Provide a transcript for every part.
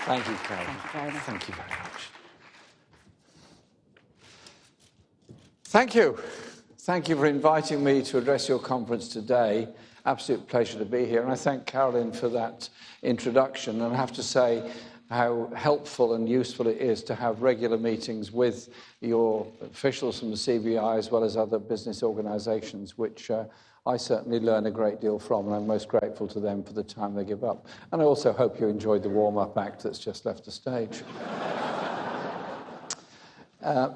Thank you, Carol. Thank you very much. Thank you very much. Thank you. Thank you for inviting me to address your conference today. Absolute pleasure to be here. And I thank Carolyn for that introduction. And I have to say how helpful and useful it is to have regular meetings with your officials from the CBI as well as other business organisations, which I certainly learn a great deal from, and I'm most grateful to them for the time they give up. And I also hope you enjoyed the warm-up act that's just left the stage.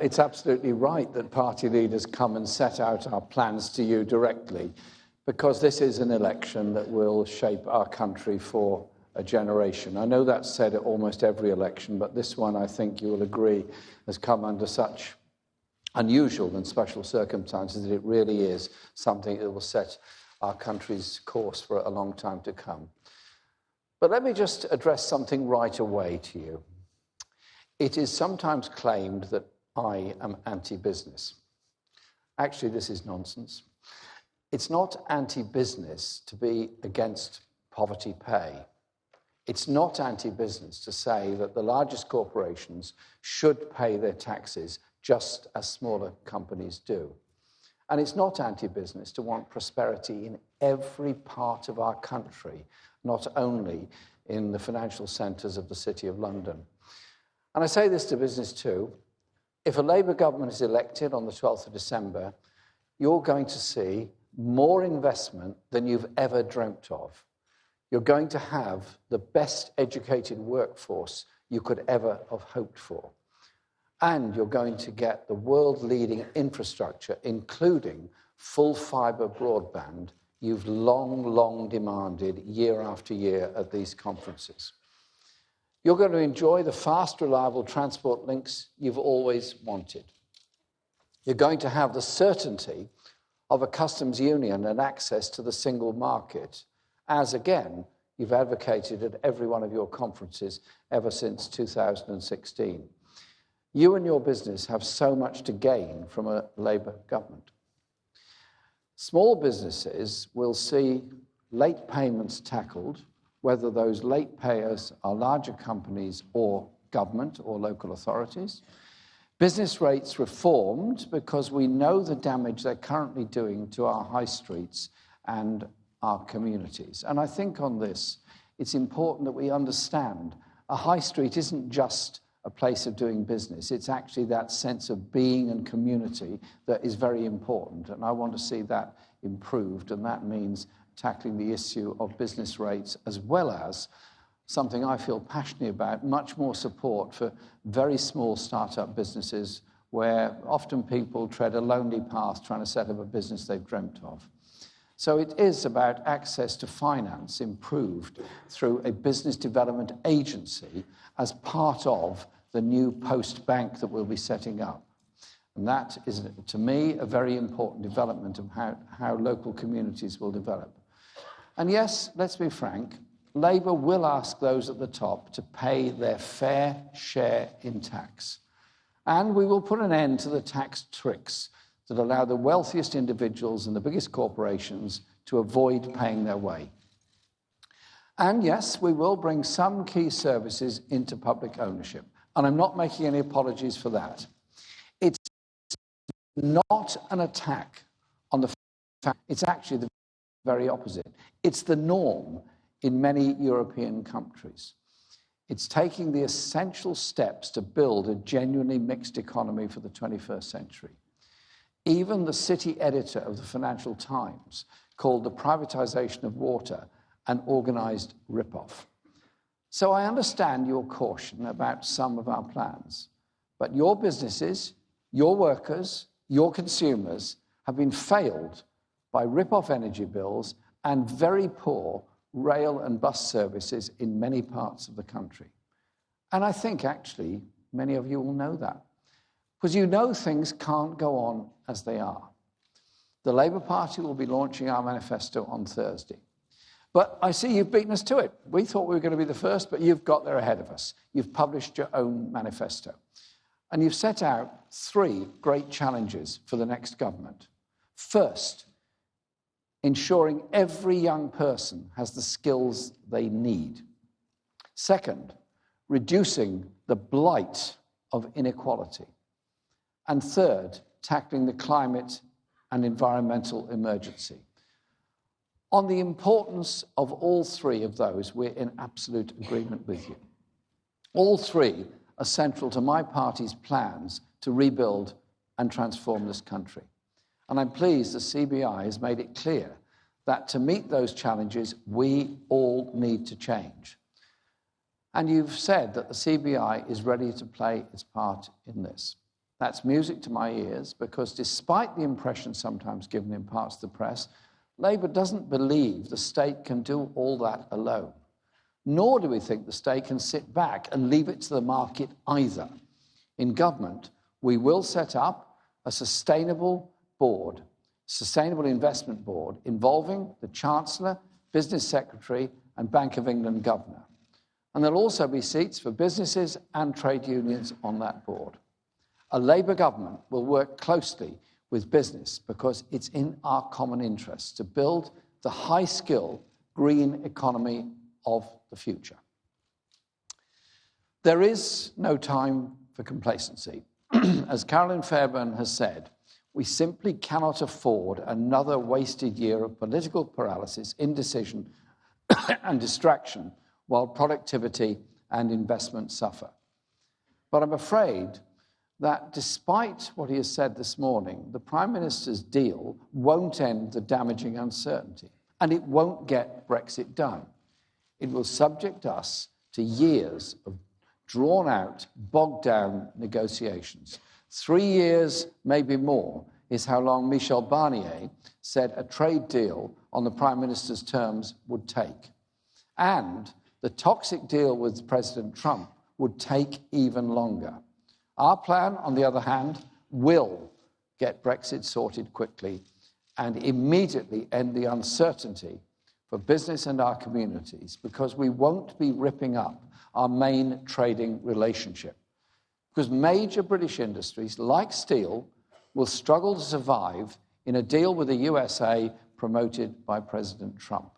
It's absolutely right that party leaders come and set out our plans to you directly, because this is an election that will shape our country for a generation. I know that's said at almost every election, but this one, I think you will agree, has come under such unusual and special circumstances that it really is something that will set our country's course for a long time to come. But let me just address something right away to you. It is sometimes claimed that I am anti-business. Actually, this is nonsense. It's not anti-business to be against poverty pay. It's not anti-business to say that the largest corporations should pay their taxes just as smaller companies do. And it's not anti-business to want prosperity in every part of our country, not only in the financial centres of the City of London. And I say this to business too. If a Labour government is elected on the 12th of December, you're going to see more investment than you've ever dreamt of. You're going to have the best educated workforce you could ever have hoped for. And you're going to get the world-leading infrastructure, including full fibre broadband, you've long demanded year after year at these conferences. You're going to enjoy the fast, reliable transport links you've always wanted. You're going to have the certainty of a customs union and access to the single market, as, again, you've advocated at every one of your conferences ever since 2016. You and your business have so much to gain from a Labour government. Small businesses will see late payments tackled, whether those late payers are larger companies or government or local authorities. Business rates reformed because we know the damage they're currently doing to our high streets and our communities. And I think on this, it's important that we understand a high street isn't just a place of doing business. It's actually that sense of being and community that is very important. And I want to see that improved. And that means tackling the issue of business rates, as well as something I feel passionately about, much more support for very small startup businesses where often people tread a lonely path trying to set up a business they've dreamt of. So it is about access to finance improved through a business development agency as part of the new post bank that we'll be setting up. And that is, to me, a very important development of how local communities will develop. And yes, let's be frank, Labour will ask those at the top to pay their fair share in tax. And we will put an end to the tax tricks that allow the wealthiest individuals and the biggest corporations to avoid paying their way. And yes, we will bring some key services into public ownership. And I'm not making any apologies for that. It's not an attack on the fact, it's actually the very opposite. It's the norm in many European countries. It's taking the essential steps to build a genuinely mixed economy for the 21st century. Even the city editor of the Financial Times called the privatisation of water an organised rip-off. So I understand your caution about some of our plans, but your businesses, your workers, your consumers have been failed by rip-off energy bills and very poor rail and bus services in many parts of the country. And I think, actually, many of you will know that, because you know things can't go on as they are. The Labour Party will be launching our manifesto on Thursday. But I see you've beaten us to it. We thought we were going to be the first, but you've got there ahead of us. You've published your own manifesto. And you've set out 3 great challenges for the next government. First, ensuring every young person has the skills they need. Second, reducing the blight of inequality. And third, tackling the climate and environmental emergency. On the importance of all three of those, we're in absolute agreement with you. All three are central to my party's plans to rebuild and transform this country. And I'm pleased the CBI has made it clear that to meet those challenges, we all need to change. And you've said that the CBI is ready to play its part in this. That's music to my ears, because despite the impression sometimes given in parts of the press, Labour doesn't believe the state can do all that alone. Nor do we think the state can sit back and leave it to the market either. In government, we will set up a sustainable investment board involving the Chancellor, Business Secretary and Bank of England Governor. And there'll also be seats for businesses and trade unions on that board. A Labour government will work closely with business because it's in our common interest to build the high-skill green economy of the future. There is no time for complacency. As Carolyn Fairbairn has said, we simply cannot afford another wasted year of political paralysis, indecision and distraction while productivity and investment suffer. But I'm afraid that despite what he has said this morning, the Prime Minister's deal won't end the damaging uncertainty, and it won't get Brexit done. It will subject us to years of drawn-out, bogged-down negotiations. 3 years, maybe more, is how long Michel Barnier said a trade deal on the Prime Minister's terms would take. And the toxic deal with President Trump would take even longer. Our plan, on the other hand, will get Brexit sorted quickly and immediately end the uncertainty for business and our communities, because we won't be ripping up our main trading relationship. Because major British industries, like steel, will struggle to survive in a deal with the USA promoted by President Trump.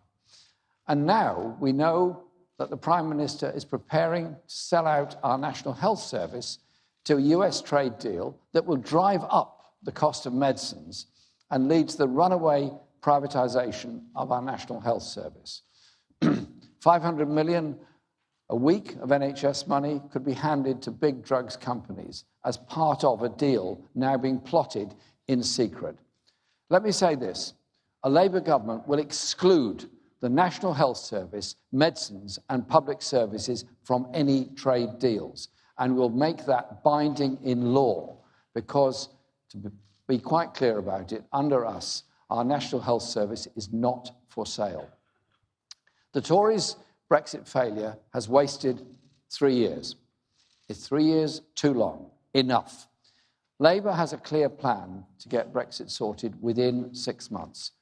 And now we know that the Prime Minister is preparing to sell out our National Health Service to a US trade deal that will drive up the cost of medicines and lead to the runaway privatisation of our National Health Service. 500 million a week of NHS money could be handed to big drugs companies as part of a deal now being plotted in secret. Let me say this: a Labour government will exclude the National Health Service, medicines and public services from any trade deals, and will make that binding in law, because, to be quite clear about it, under us, our National Health Service is not for sale. The Tories' Brexit failure has wasted 3 years. Is 3 years too long? Enough. Labour has a clear plan to get Brexit sorted within 6 months.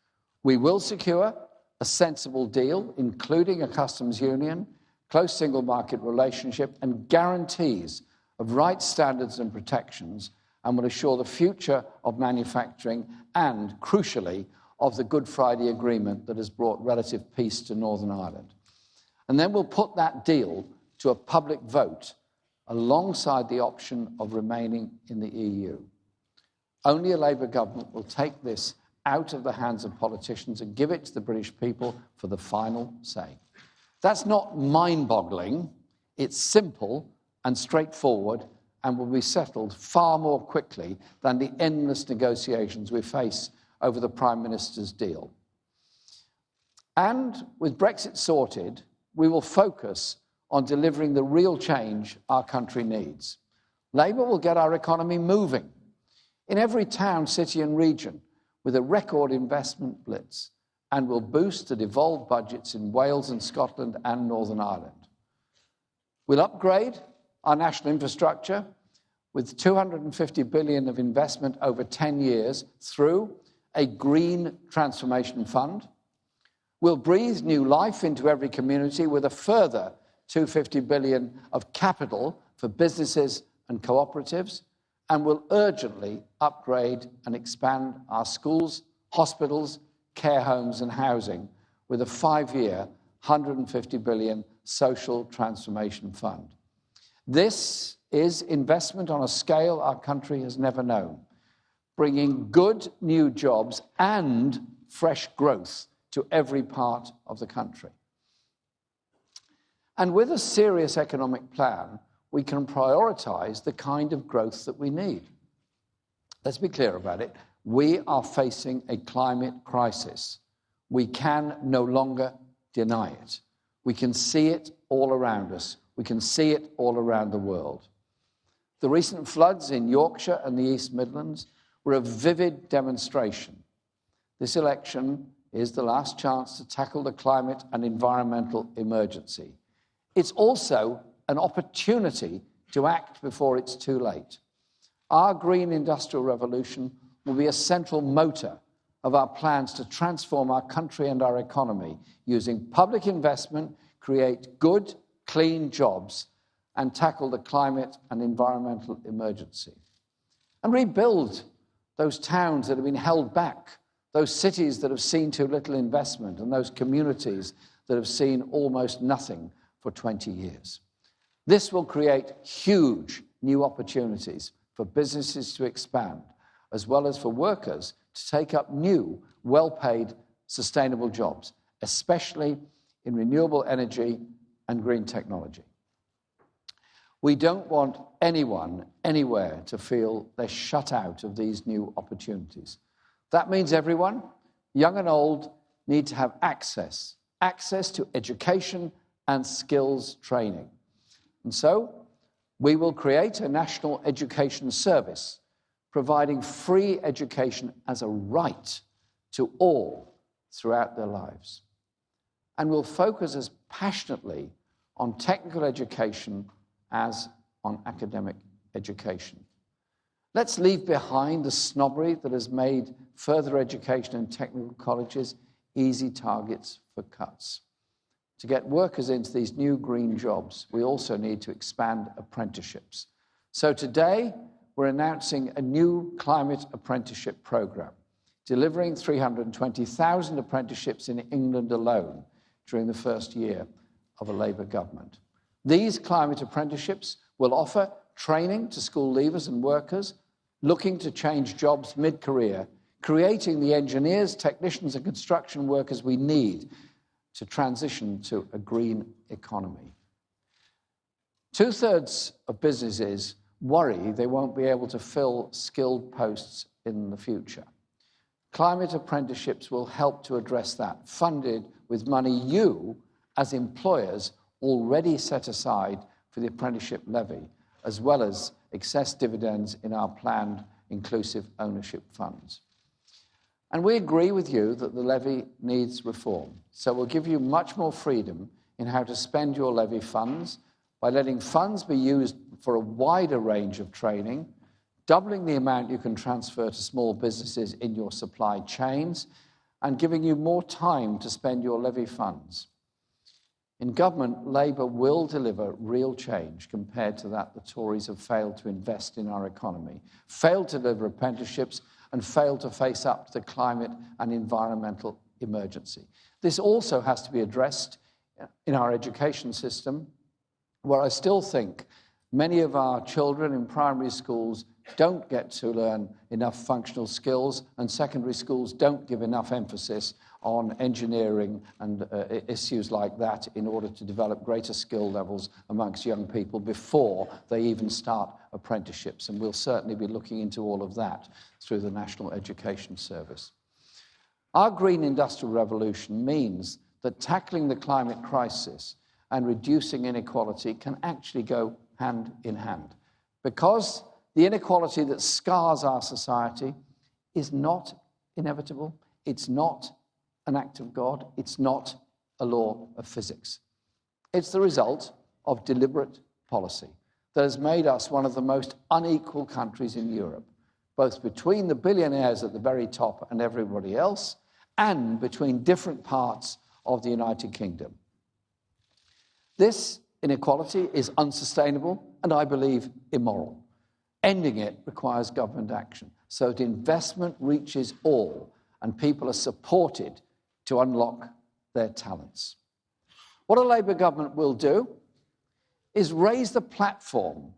We will secure a sensible deal, including a customs union, close single market relationship and guarantees of rights, standards and protections, and will assure the future of manufacturing and, crucially, of the Good Friday Agreement that has brought relative peace to Northern Ireland. And then we'll put that deal to a public vote alongside the option of remaining in the EU. Only a Labour government will take this out of the hands of politicians and give it to the British people for the final say. That's not mind-boggling. It's simple and straightforward and will be settled far more quickly than the endless negotiations we face over the Prime Minister's deal. And with Brexit sorted, we will focus on delivering the real change our country needs. Labour will get our economy moving in every town, city and region with a record investment blitz, and will boost the devolved budgets in Wales and Scotland and Northern Ireland. We'll upgrade our national infrastructure with $250 billion of investment over 10 years through a green transformation fund. We'll breathe new life into every community with a further $250 billion of capital for businesses and cooperatives, and will urgently upgrade and expand our schools, hospitals, care homes and housing with a 5-year, $150 billion social transformation fund. This is investment on a scale our country has never known, bringing good new jobs and fresh growth to every part of the country. And with a serious economic plan, we can prioritise the kind of growth that we need. Let's be clear about it. We are facing a climate crisis. We can no longer deny it. We can see it all around us. We can see it all around the world. The recent floods in Yorkshire and the East Midlands were a vivid demonstration. This election is the last chance to tackle the climate and environmental emergency. It's also an opportunity to act before it's too late. Our green industrial revolution will be a central motor of our plans to transform our country and our economy using public investment, create good, clean jobs, and tackle the climate and environmental emergency. And rebuild those towns that have been held back, those cities that have seen too little investment, and those communities that have seen almost nothing for 20 years. This will create huge new opportunities for businesses to expand, as well as for workers to take up new, well-paid, sustainable jobs, especially in renewable energy and green technology. We don't want anyone, anywhere, to feel they're shut out of these new opportunities. That means everyone, young and old, need to have access to education and skills training. And so, we will create a national education service, providing free education as a right to all throughout their lives. And we'll focus as passionately on technical education as on academic education. Let's leave behind the snobbery that has made further education and technical colleges easy targets for cuts. To get workers into these new green jobs, we also need to expand apprenticeships. So today, we're announcing a new climate apprenticeship program, delivering 320,000 apprenticeships in England alone during the first year of a Labour government. These climate apprenticeships will offer training to school leavers and workers looking to change jobs mid-career, creating the engineers, technicians, and construction workers we need to transition to a green economy. 2/3 of businesses worry they won't be able to fill skilled posts in the future. Climate apprenticeships will help to address that, funded with money you, as employers, already set aside for the apprenticeship levy, as well as excess dividends in our planned inclusive ownership funds. And we agree with you that the levy needs reform. So we'll give you much more freedom in how to spend your levy funds by letting funds be used for a wider range of training, doubling the amount you can transfer to small businesses in your supply chains, and giving you more time to spend your levy funds. In government, Labour will deliver real change compared to that the Tories have failed to invest in our economy, failed to deliver apprenticeships, and failed to face up to the climate and environmental emergency. This also has to be addressed in our education system, where I still think many of our children in primary schools don't get to learn enough functional skills, and secondary schools don't give enough emphasis on engineering and issues like that in order to develop greater skill levels amongst young people before they even start apprenticeships. And we'll certainly be looking into all of that through the National Education Service. Our green industrial revolution means that tackling the climate crisis and reducing inequality can actually go hand in hand, because the inequality that scars our society is not inevitable, it's not an act of God, it's not a law of physics. It's the result of deliberate policy that has made us one of the most unequal countries in Europe, both between the billionaires at the very top and everybody else, and between different parts of the United Kingdom. This inequality is unsustainable and, I believe, immoral. Ending it requires government action so that investment reaches all and people are supported to unlock their talents. What a Labour government will do is raise the platform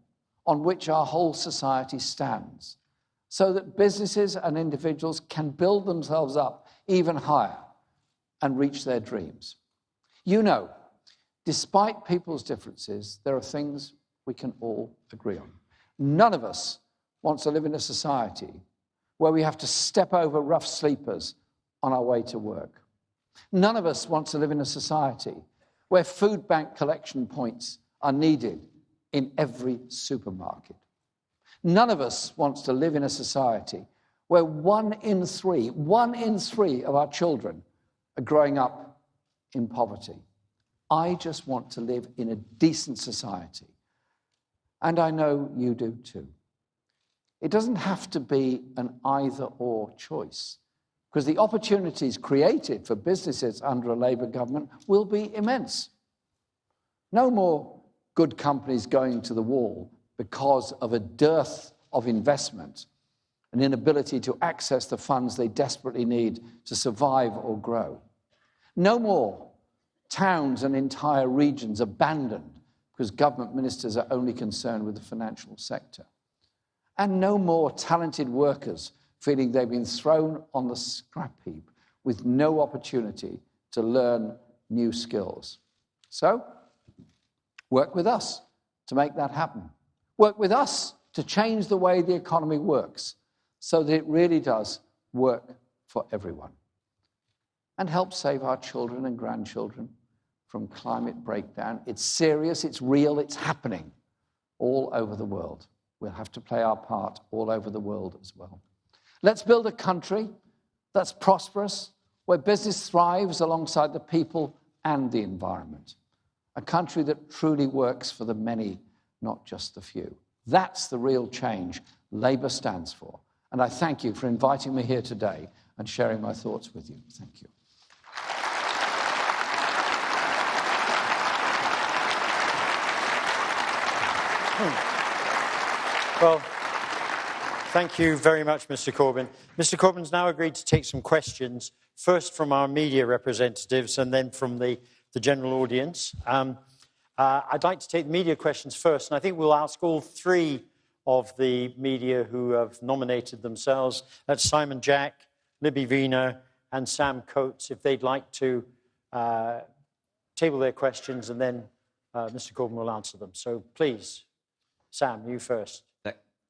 on which our whole society stands so that businesses and individuals can build themselves up even higher and reach their dreams. You know, despite people's differences, there are things we can all agree on. None of us wants to live in a society where we have to step over rough sleepers on our way to work. None of us wants to live in a society where food bank collection points are needed in every supermarket. None of us wants to live in a society where one in three of our children are growing up in poverty. I just want to live in a decent society. And I know you do too. It doesn't have to be an either-or choice, because the opportunities created for businesses under a Labour government will be immense. No more good companies going to the wall because of a dearth of investment, an inability to access the funds they desperately need to survive or grow. No more towns and entire regions abandoned because government ministers are only concerned with the financial sector. And no more talented workers feeling they've been thrown on the scrap heap with no opportunity to learn new skills. So, work with us to make that happen. Work with us to change the way the economy works so that it really does work for everyone. And help save our children and grandchildren from climate breakdown. It's serious, it's real, it's happening all over the world. We'll have to play our part all over the world as well. Let's build a country that's prosperous, where business thrives alongside the people and the environment. A country that truly works for the many, not just the few. That's the real change Labour stands for. And I thank you for inviting me here today and sharing my thoughts with you. Thank you. Well, thank you very much, Mr. Corbyn. Mr. Corbyn's now agreed to take some questions, first from our media representatives and then from the general audience. I'd like to take the media questions first, and I think we'll ask all three of the media who have nominated themselves. That's Simon Jack, Libby Wiener, and Sam Coates, if they'd like to table their questions, and then Mr. Corbyn will answer them. So please, Sam, you first.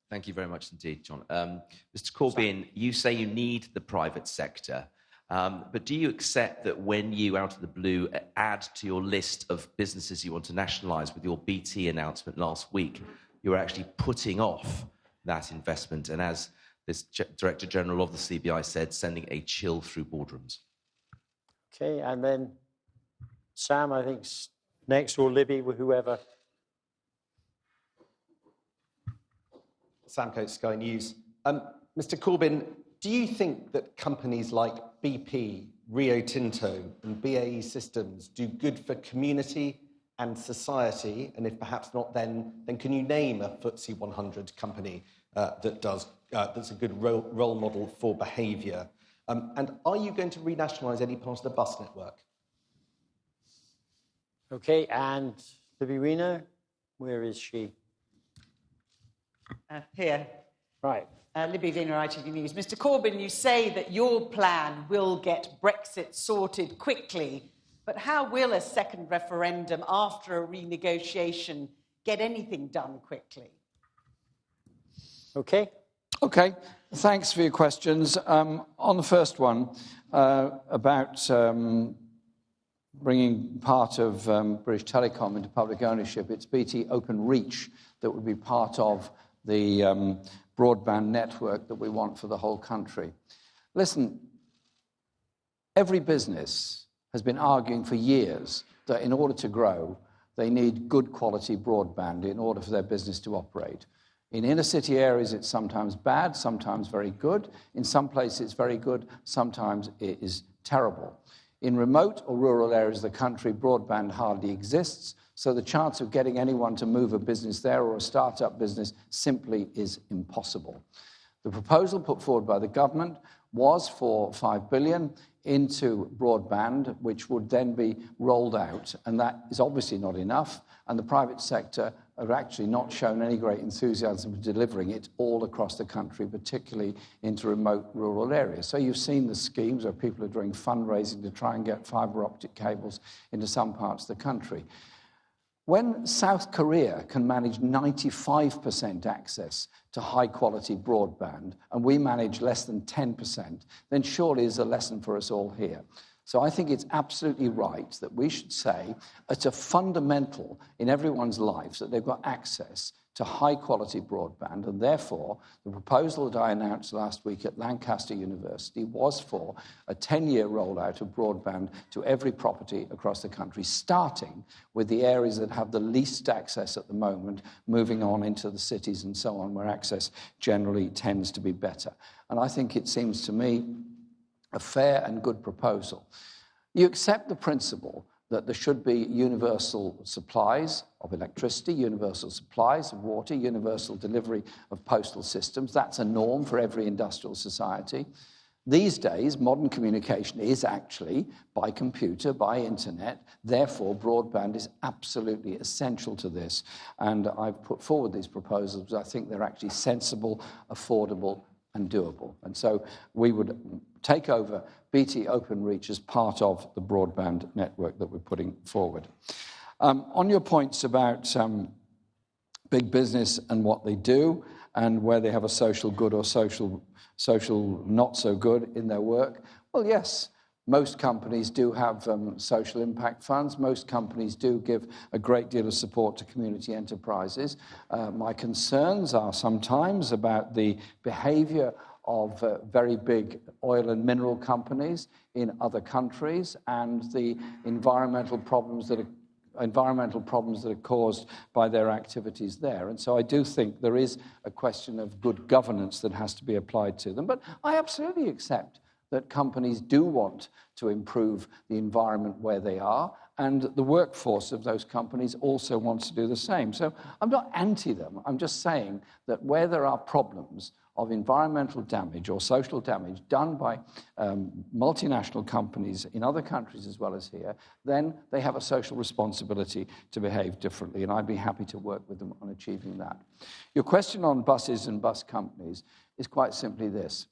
Thank you very much indeed, John. Mr. Corbyn, you say you need the private sector, but do you accept that when you, out of the blue, add to your list of businesses you want to nationalise with your BT announcement last week, you're actually putting off that investment, and as this Director General of the CBI said, sending a chill through boardrooms? Okay, and then Sam, I think, next, or Libby, whoever. Sam Coates, Sky News. Mr. Corbyn, do you think that companies like BP, Rio Tinto and BAE Systems do good for community and society? And if perhaps not, then can you name a FTSE 100 company that's a good role model for behaviour? And are you going to renationalise any part of the bus network? Okay, and Libby Wiener, where is she? Here. Right. Libby Wiener, ITV News. Mr. Corbyn, you say that your plan will get Brexit sorted quickly, but how will a second referendum after a renegotiation get anything done quickly? Okay. Okay, thanks for your questions. On the first one, about bringing part of British Telecom into public ownership, it's BT Open Reach that would be part of the broadband network that we want for the whole country. Listen, every business has been arguing for years that in order to grow, they need good quality broadband in order for their business to operate. In inner city areas, it's sometimes bad, sometimes very good. In some places, it's very good, sometimes it is terrible. In remote or rural areas of the country, broadband hardly exists, so the chance of getting anyone to move a business there or a start-up business simply is impossible. The proposal put forward by the government was for $5 billion into broadband, which would then be rolled out. And that is obviously not enough. And the private sector have actually not shown any great enthusiasm for delivering it all across the country, particularly into remote rural areas. So you've seen the schemes where people are doing fundraising to try and get fibre optic cables into some parts of the country. When South Korea can manage 95% access to high-quality broadband, and we manage less than 10%, then surely is a lesson for us all here. So I think it's absolutely right that we should say it's a fundamental in everyone's lives that they've got access to high-quality broadband, and therefore the proposal that I announced last week at Lancaster University was for a 10-year rollout of broadband to every property across the country, starting with the areas that have the least access at the moment, moving on into the cities and so on, where access generally tends to be better. And I think it seems to me a fair and good proposal. You accept the principle that there should be universal supplies of electricity, universal supplies of water, universal delivery of postal systems. That's a norm for every industrial society. These days, modern communication is actually by computer, by internet. Therefore, broadband is absolutely essential to this. And I've put forward these proposals because I think they're actually sensible, affordable, and doable. And so we would take over BT Openreach as part of the broadband network that we're putting forward. On your points about big business and what they do and where they have a social good or social not so good in their work, well, yes, most companies do have social impact funds. Most companies do give a great deal of support to community enterprises. My concerns are sometimes about the behavior of very big oil and mineral companies in other countries and the environmental problems that are caused by their activities there. And so I do think there is a question of good governance that has to be applied to them. But I absolutely accept that companies do want to improve the environment where they are, and the workforce of those companies also wants to do the same. So I'm not anti them. I'm just saying that where there are problems of environmental damage or social damage done by multinational companies in other countries as well as here, then they have a social responsibility to behave differently, and I'd be happy to work with them on achieving that. Your question on buses and bus companies is quite simply this.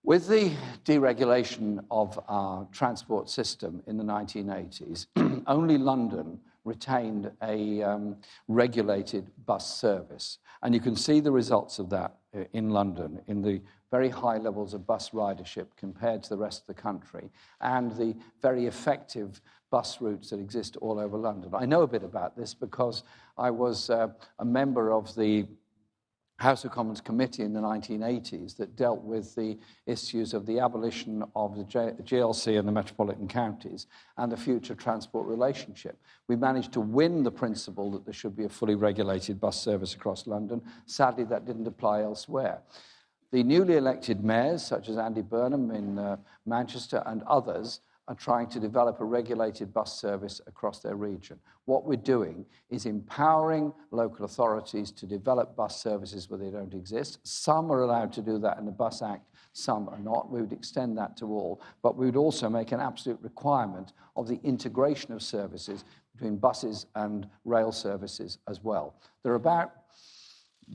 With the deregulation of our transport system in the 1980s, only London retained a regulated bus service. And you can see the results of that in London, in the very high levels of bus ridership compared to the rest of the country, and the very effective bus routes that exist all over London. I know a bit about this because I was a member of the House of Commons committee in the 1980s that dealt with the issues of the abolition of the GLC and the metropolitan counties and the future transport relationship. We managed to win the principle that there should be a fully regulated bus service across London. Sadly, that didn't apply elsewhere. The newly elected mayors, such as Andy Burnham in Manchester and others, are trying to develop a regulated bus service across their region. What we're doing is empowering local authorities to develop bus services where they don't exist. Some are allowed to do that in the Bus Act, some are not. We would extend that to all, but we would also make an absolute requirement of the integration of services between buses and rail services as well. There are about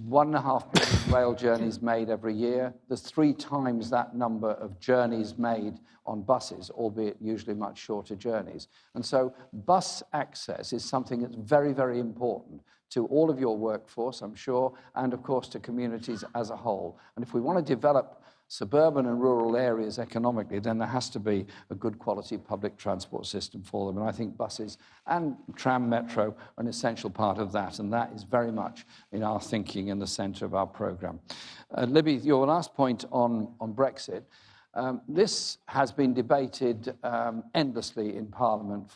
1.5 billion rail journeys made every year. There's 3 times that number of journeys made on buses, albeit usually much shorter journeys. And so bus access is something that's very, very important to all of your workforce, I'm sure, and of course to communities as a whole. And if we want to develop suburban and rural areas economically, then there has to be a good quality public transport system for them. And I think buses and tram, metro are an essential part of that. And that is very much in our thinking in the centre of our programme. Libby, your last point on Brexit. This has been debated endlessly in Parliament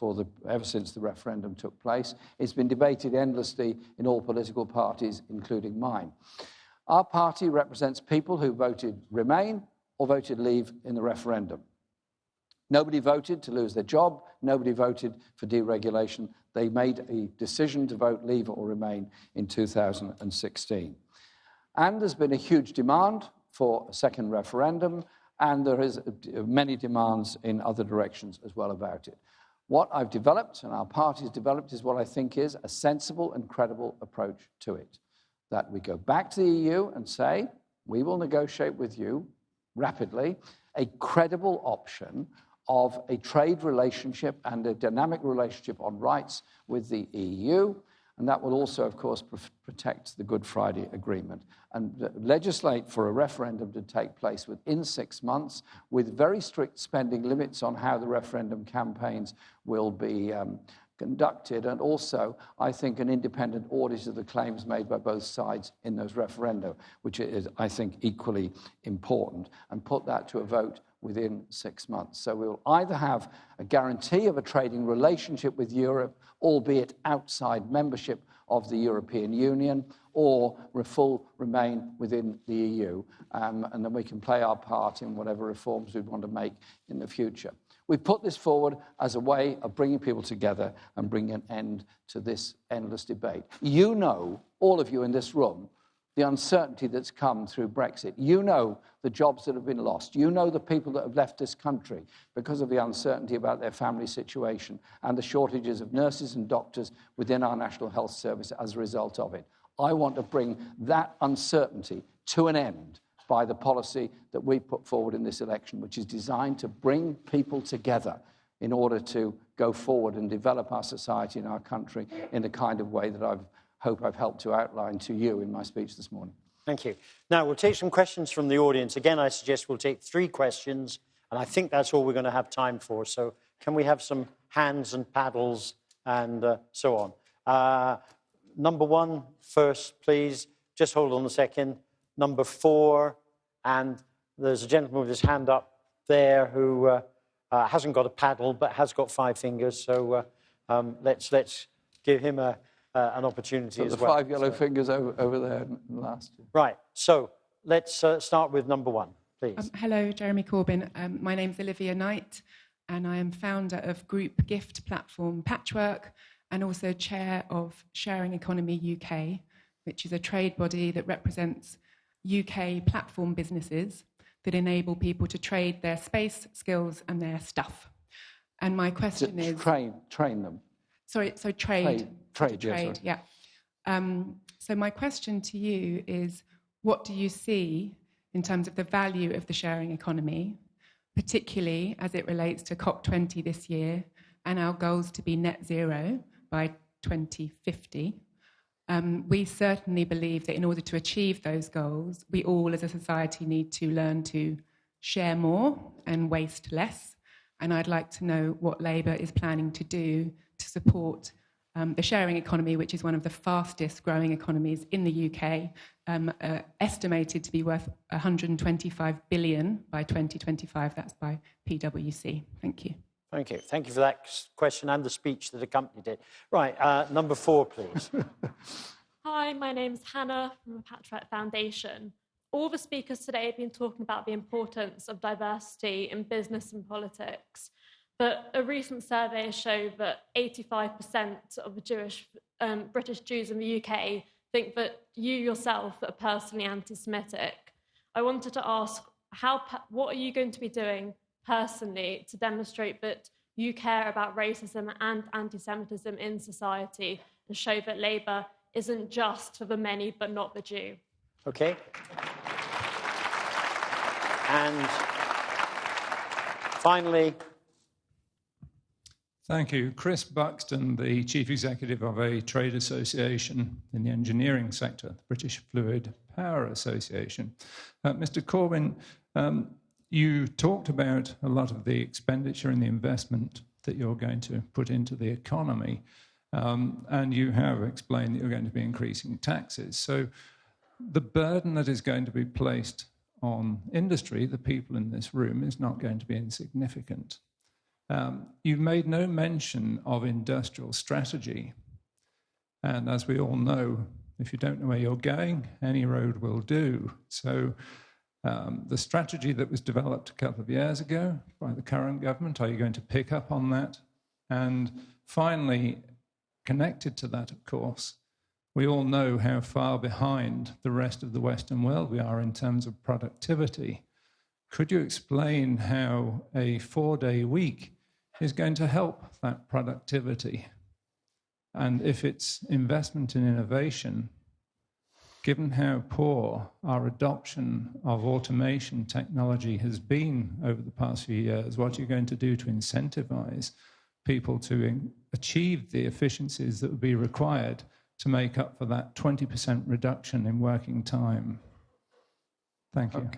ever since the referendum took place. It's been debated endlessly in all political parties, including mine. Our party represents people who voted Remain or voted Leave in the referendum. Nobody voted to lose their job. Nobody voted for deregulation. They made a decision to vote Leave or Remain in 2016. And there's been a huge demand for a second referendum, and there is many demands in other directions as well about it. What I've developed, and our party's developed, is what I think is a sensible and credible approach to it. That we go back to the EU and say, we will negotiate with you rapidly a credible option of a trade relationship and a dynamic relationship on rights with the EU. And that will also, of course, protect the Good Friday Agreement and legislate for a referendum to take place within 6 months with very strict spending limits on how the referendum campaigns will be conducted. And also, I think, an independent audit of the claims made by both sides in those referenda, which is, I think, equally important, and put that to a vote within 6 months. So we'll either have a guarantee of a trading relationship with Europe, albeit outside membership of the European Union, or remain within the EU, and then we can play our part in whatever reforms we want to make in the future. We've put this forward as a way of bringing people together and bringing an end to this endless debate. You know, all of you in this room, the uncertainty that's come through Brexit. You know the jobs that have been lost. You know the people that have left this country because of the uncertainty about their family situation and the shortages of nurses and doctors within our National Health Service as a result of it. I want to bring that uncertainty to an end by the policy that we put forward in this election, which is designed to bring people together in order to go forward and develop our society and our country in the kind of way that I hope I've helped to outline to you in my speech this morning. Thank you. Now, we'll take some questions from the audience. Again, I suggest we'll take 3 questions, and I think that's all we're going to have time for. So can we have some hands and paddles and so on? Number 1 first, please. Just hold on a second. Number 4, and there's a gentleman with his hand up there who hasn't got a paddle but has got 5 fingers. So let's give him an opportunity as well. The 5 yellow fingers over there last. Right. So let's start with number 1, please. Hello, Jeremy Corbyn. My name's Olivia Knight, and I am founder of group gift platform Patchwork, and also chair of Sharing Economy UK, which is a trade body that represents UK platform businesses that enable people to trade their space, skills, and their stuff. And my question is... Train them. Sorry, so trade. Yes, yeah. So my question to you is, what do you see in terms of the value of the sharing economy, particularly as it relates to COP20 this year and our goals to be net zero by 2050? We certainly believe that in order to achieve those goals, we all as a society need to learn to share more and waste less. And I'd like to know what Labour is planning to do to support the sharing economy, which is one of the fastest growing economies in the UK, estimated to be worth 125 billion by 2025. That's by PwC. Thank you. Thank you. Thank you for that question and the speech that accompanied it. Right, number 4, please. Hi, my name's Hannah from the Patchwork Foundation. All the speakers today have been talking about the importance of diversity in business and politics. But a recent survey showed that 85% of the British Jews in the UK think that you yourself are personally anti-Semitic. I wanted to ask, what are you going to be doing personally to demonstrate that you care about racism and anti-Semitism in society and show that Labour isn't just for the many but not the Jew? Okay. And finally... Thank you. Chris Buxton, the Chief Executive of a trade association in the engineering sector, the British Fluid Power Association. Mr. Corbyn, you talked about a lot of the expenditure and the investment that you're going to put into the economy, and you have explained that you're going to be increasing taxes. So the burden that is going to be placed on industry, the people in this room, is not going to be insignificant. You've made no mention of industrial strategy. And as we all know, if you don't know where you're going, any road will do. So the strategy that was developed a couple of years ago by the current government, are you going to pick up on that? And finally, connected to that, of course, we all know how far behind the rest of the Western world we are in terms of productivity. Could you explain how a 4-day week is going to help that productivity? And if it's investment in innovation, given how poor our adoption of automation technology has been over the past few years, what are you going to do to incentivize people to achieve the efficiencies that would be required to make up for that 20% reduction in working time? Thank you.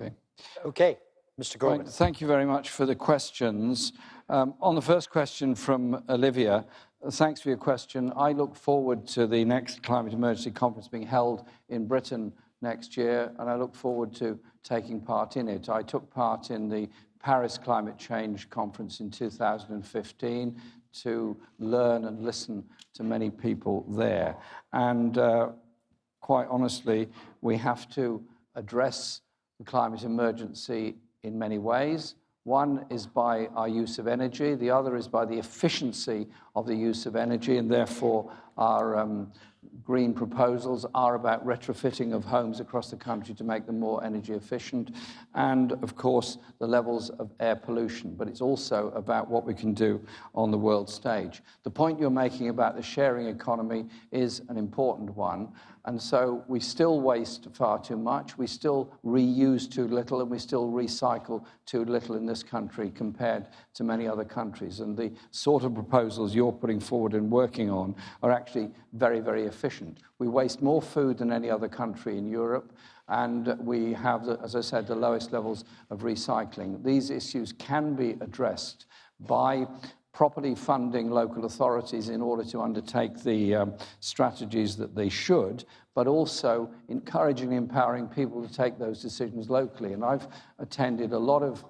Okay, Mr. Corbyn. Right, thank you very much for the questions. On the first question from Olivia, thanks for your question. I look forward to the next climate emergency conference being held in Britain next year, and I look forward to taking part in it. I took part in the Paris Climate Change Conference in 2015 to learn and listen to many people there. And quite honestly, we have to address the climate emergency in many ways. One is by our use of energy, the other is by the efficiency of the use of energy, and therefore our green proposals are about retrofitting of homes across the country to make them more energy efficient, and of course the levels of air pollution. But it's also about what we can do on the world stage. The point you're making about the sharing economy is an important one, and so we still waste far too much, we still reuse too little, and we still recycle too little in this country compared to many other countries. And the sort of proposals you're putting forward and working on are actually very, very efficient. We waste more food than any other country in Europe, and we have, as I said, the lowest levels of recycling. These issues can be addressed by properly funding local authorities in order to undertake the strategies that they should, but also encouraging and empowering people to take those decisions locally. And I've attended a lot of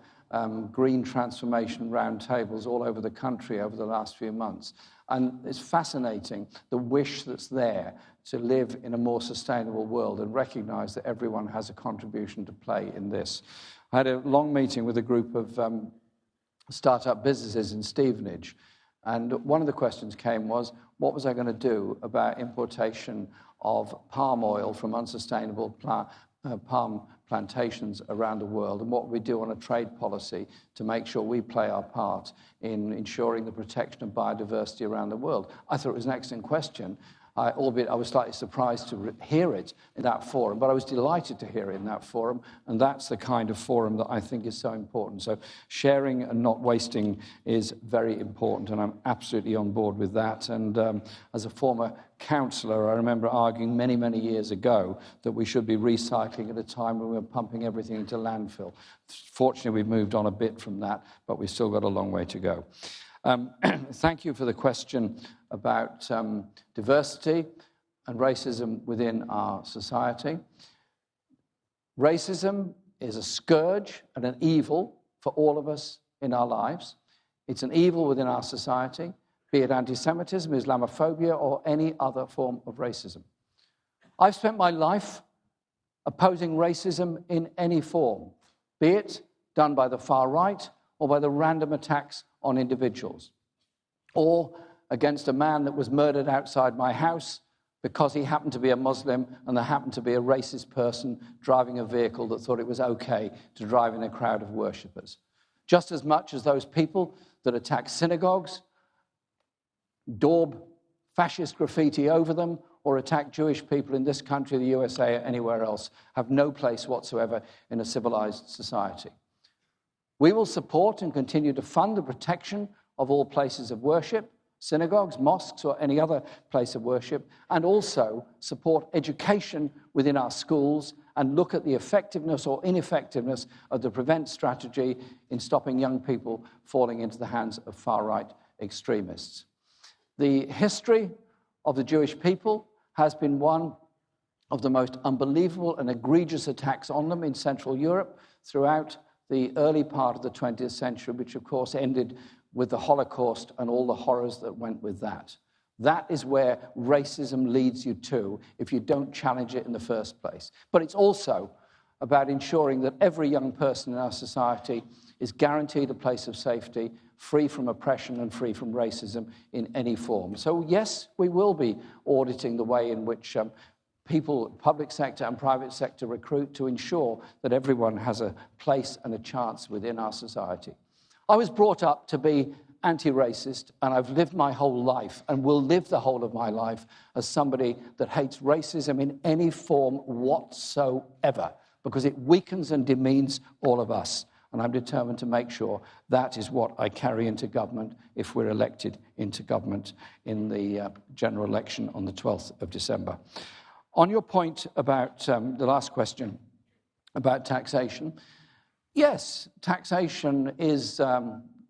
green transformation roundtables all over the country over the last few months. And it's fascinating, the wish that's there to live in a more sustainable world and recognize that everyone has a contribution to play in this. I had a long meeting with a group of startup businesses in Stevenage, and one of the questions was, what was I going to do about importation of palm oil from unsustainable palm plantations around the world, and what we do on a trade policy to make sure we play our part in ensuring the protection of biodiversity around the world. I thought it was an excellent question, albeit I was slightly surprised to hear it in that forum, but I was delighted to hear it in that forum, and that's the kind of forum that I think is so important. So sharing and not wasting is very important, and I'm absolutely on board with that. And as a former councillor, I remember arguing many, many years ago that we should be recycling at a time when we were pumping everything into landfill. Fortunately, we've moved on a bit from that, but we've still got a long way to go. Thank you for the question about diversity and racism within our society. Racism is a scourge and an evil for all of us in our lives. It's an evil within our society, be it anti-Semitism, Islamophobia, or any other form of racism. I've spent my life opposing racism in any form, be it done by the far right or by the random attacks on individuals, or against a man that was murdered outside my house because he happened to be a Muslim and there happened to be a racist person driving a vehicle that thought it was okay to drive in a crowd of worshippers. Just as much as those people that attack synagogues, daub fascist graffiti over them, or attack Jewish people in this country, the USA, or anywhere else, have no place whatsoever in a civilized society. We will support and continue to fund the protection of all places of worship, synagogues, mosques, or any other place of worship, and also support education within our schools and look at the effectiveness or ineffectiveness of the PREVENT strategy in stopping young people falling into the hands of far-right extremists. The history of the Jewish people has been one of the most unbelievable and egregious attacks on them in Central Europe throughout the early part of the 20th century, which of course ended with the Holocaust and all the horrors that went with that. That is where racism leads you to if you don't challenge it in the first place. But it's also about ensuring that every young person in our society is guaranteed a place of safety, free from oppression and free from racism in any form. So yes, we will be auditing the way in which people, public sector and private sector recruit to ensure that everyone has a place and a chance within our society. I was brought up to be anti-racist, and I've lived my whole life and will live the whole of my life as somebody that hates racism in any form whatsoever, because it weakens and demeans all of us. And I'm determined to make sure that is what I carry into government if we're elected into government in the general election on the 12th of December. On your point about the last question about taxation, yes, taxation is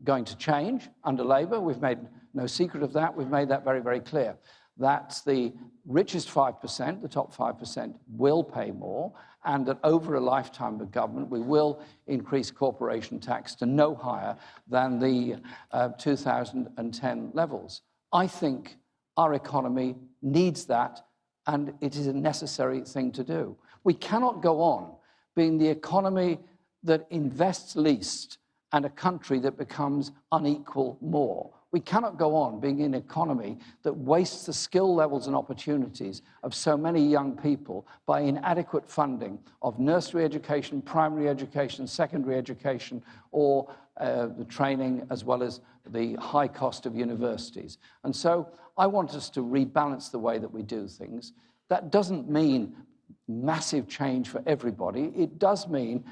going to change under Labour. We've made no secret of that. We've made that very, very clear. That the richest 5%, the top 5%, will pay more, and that over a lifetime of government, we will increase corporation tax to no higher than the 2010 levels. I think our economy needs that, and it is a necessary thing to do. We cannot go on being the economy that invests least and a country that becomes unequal more. We cannot go on being an economy that wastes the skill levels and opportunities of so many young people by inadequate funding of nursery education, primary education, secondary education, or the training, as well as the high cost of universities. And so I want us to rebalance the way that we do things. That doesn't mean massive change for everybody. It does mean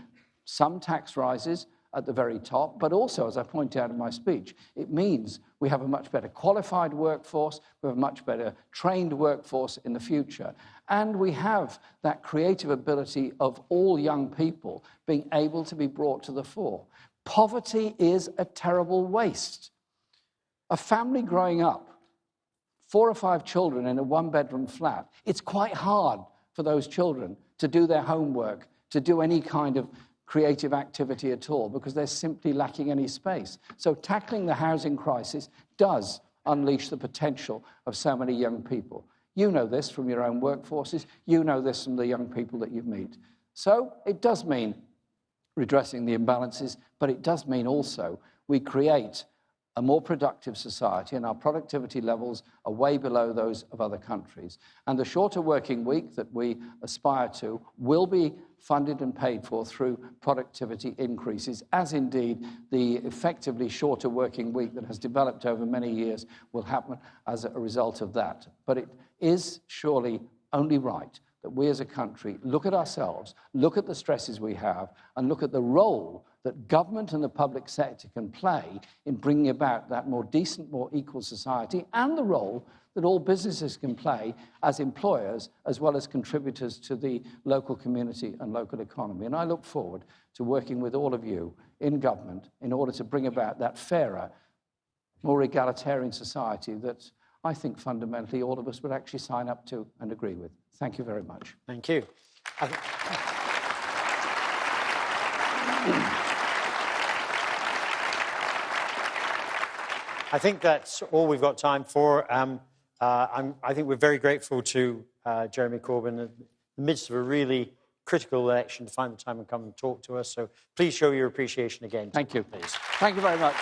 some tax rises at the very top, but also, as I pointed out in my speech, it means we have a much better qualified workforce, we have a much better trained workforce in the future, and we have that creative ability of all young people being able to be brought to the fore. Poverty is a terrible waste. A family growing up, 4 or 5 children in a one-bedroom flat, it's quite hard for those children to do their homework, to do any kind of creative activity at all, because they're simply lacking any space. So tackling the housing crisis does unleash the potential of so many young people. You know this from your own workforces. You know this from the young people that you meet. So it does mean redressing the imbalances, but it does mean also we create a more productive society, and our productivity levels are way below those of other countries. And the shorter working week that we aspire to will be funded and paid for through productivity increases, as indeed the effectively shorter working week that has developed over many years will happen as a result of that. But it is surely only right that we as a country look at ourselves, look at the stresses we have, and look at the role that government and the public sector can play in bringing about that more decent, more equal society, and the role that all businesses can play as employers as well as contributors to the local community and local economy. And I look forward to working with all of you in government in order to bring about that fairer, more egalitarian society that I think fundamentally all of us would actually sign up to and agree with. Thank you very much. Thank you. I think that's all we've got time for. I think we're very grateful to Jeremy Corbyn in the midst of a really critical election to find the time and come and talk to us. So please show your appreciation again. Thank you. Please. Thank you very much.